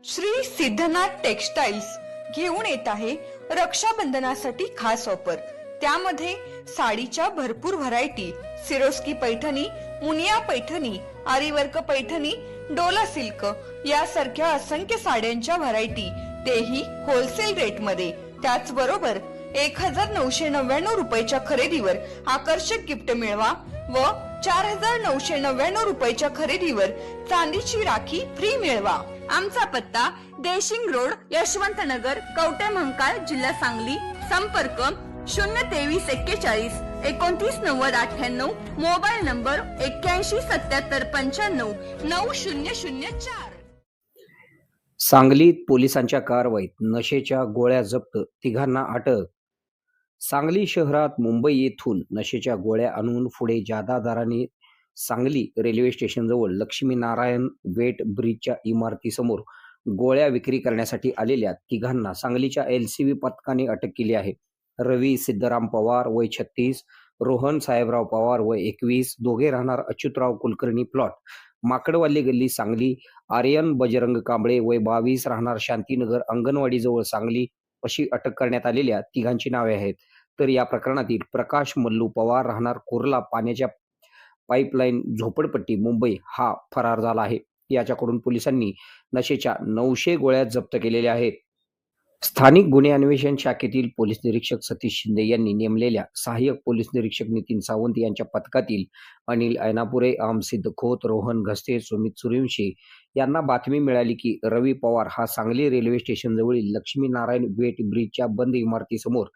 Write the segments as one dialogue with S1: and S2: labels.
S1: Shri Siddhanath textiles घेऊन येत आहे रक्षाबंधनासाठी खास ऑफर। त्यामध्ये साडीच्या भरपूर variety, Swarovski Paithani, Muniya Paithani, aari work Paithani, Dola silk यासारख्या असंख्य साड्यांच्या व्हरायटी, तेही होलसेल रेट मध्ये। त्याचबरोबर 1999 रुपयाच्या खरेदीवर आकर्षक गिफ्ट मिळवा व 4999 रुपयाच्या खरेदीवर चांदीची राखी फ्री मिळवा। आमचा पत्ता देशिंग रोड, यशवंतनगर, कवठे महांकाळ, जिल्हा सांगली। संपर्क 02341 299098, मोबाईल नंबर 817795 9004।
S2: सांगलीत पोलिसांच्या कारवाईत नशेच्या गोळ्या जप्त, तिघांना अटक। सांगली शहरात मुंबई येथून नशेच्या गोळ्या आणून पुढे जादा दराने सांगली रेल्वे स्टेशनजवळ लक्ष्मीनारायण वेट ब्रिजच्या इमारतीसमोर गोळ्या विक्री करण्यासाठी आलेल्या तिघांना सांगलीच्या LCB पथकाने अटक केली आहे। रवी सिद्धराम पवार वय 36, रोहन साहेबराव पवार वय 21, दोघे राहणार अच्युतराव कुलकर्णी प्लॉट माकडवाल्ली गल्ली सांगली। आर्यन बजरंग कांबळे वय 22, राहणार शांतीनगर अंगणवाडी जवळ सांगली अशी अटक करण्यात आलेल्या तिघांची नावे आहेत। तर या प्रकरणातील प्रकाश मल्लू पवार राहणार कुर्ला पाण्याच्या पाईपलाईन झोपडपट्टी मुंबई हा फरार झाला आहे। याच्याकडून पोलिसांनी नशेच्या 900 गोळ्या जप्त केलेल्या आहेत। स्थानिक गुन्हे अन्वेषण शाखेतील पोलीस निरीक्षक सतीश शिंदे यांनी नेमलेल्या सहाय्यक पोलीस निरीक्षक नितीन सावंत यांच्या पथकातील अनिल ऐनापुरे, आमसिद्ध खोत, रोहन घस्ते, सुमित सूर्यवंशी यांना बातमी मिळाली की रवी पवार हा सांगली रेल्वे स्टेशनजवळील लक्ष्मीनारायण वेट ब्रिजच्या बंद इमारतीसमोर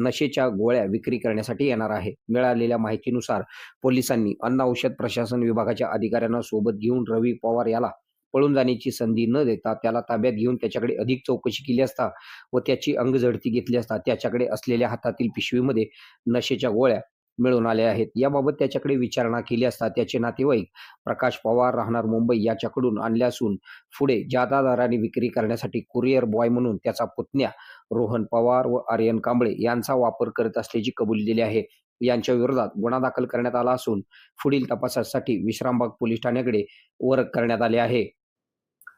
S2: नशेच्या गोळ्या विक्री करण्यासाठी येणार आहे। मिळालेल्या माहितीनुसार पोलिसांनी अन्न औषध प्रशासन विभागाच्या अधिकाऱ्यांना सोबत घेऊन रवी पवार याला पळून जाण्याची संधी न देता त्याला ताब्यात घेऊन त्याच्याकडे अधिक चौकशी केली असता व त्याची अंगझडती घेतली असता त्याच्याकडे असलेल्या हातातील पिशवीमध्ये नशेच्या गोळ्या मिळून आल्या आहेत। याबाबत त्याच्याकडे विचारणा केली असता त्याचे नातेवाईक प्रकाश पवार राहणार मुंबई याच्याकडून आणल्या असून पुढे जादा दराने विक्री करण्यासाठी कुरिअर बॉय म्हणून त्याचा पुतण्या रोहन पवार व आर्यन कांबळे यांचा वापर करत असल्याची कबुली दिली आहे। यांच्या विरोधात गुन्हा दाखल करण्यात आला असून पुढील तपासासाठी विश्रामबाग पोलीस ठाण्याकडे वर्ग करण्यात आले आहे।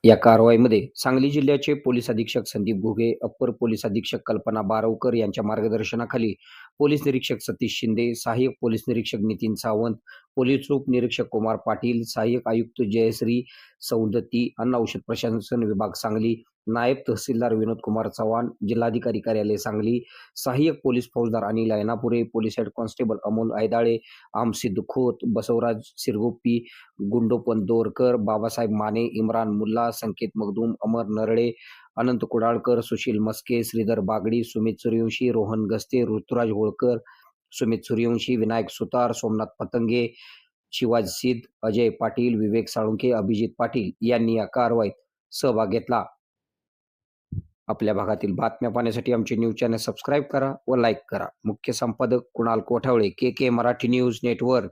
S2: या कारवाईमध्ये सांगली जिल्ह्याचे पोलीस अधीक्षक संदीप घुगे, अप्पर पोलीस अधीक्षक कल्पना बारवकर यांच्या मार्गदर्शनाखाली पोलीस निरीक्षक सतीश शिंदे, सहाय्यक पोलीस निरीक्षक नितीन सावंत, पोलीस उपनिरीक्षक कुमार पाटील, सहाय्यक आयुक्त जयश्री सौंदती, अन्न औषध प्रशासन विभाग सांगली, नायब तहसीलदार विनोद कुमार चव्हाण, जिल्हाधिकारी कार्यालय सांगली, सहाय्यक पोलीस फौजदार Anil Ainapure, police head constable Amol Aidale, Amsiddh Khot, Basavraj Sirguppi, Gundopant Dorkar, Babasaheb Mane, Imran Mulla, Sanket Magdum, Amar Narale, Anant Kudalkar, Sushil Maske, Shridhar Bagdi, Sumit Suryavanshi, Rohan Gaste, Rituraj Holkar, Sumit Suryavanshi, Vinayak Sutar, Somnath Patange, Shivaj Siddh, Ajay Patil, विवेक साळुंके, अभिजित पाटील यांनी या कारवाईत सहभाग घेतला। आपल्या भागातील बातम्या पाहण्यासाठी आमचे न्यूज चॅनल सबस्क्राईब करा व लाईक करा। मुख्य संपादक Kunal Kothawale, KK Marathi news network.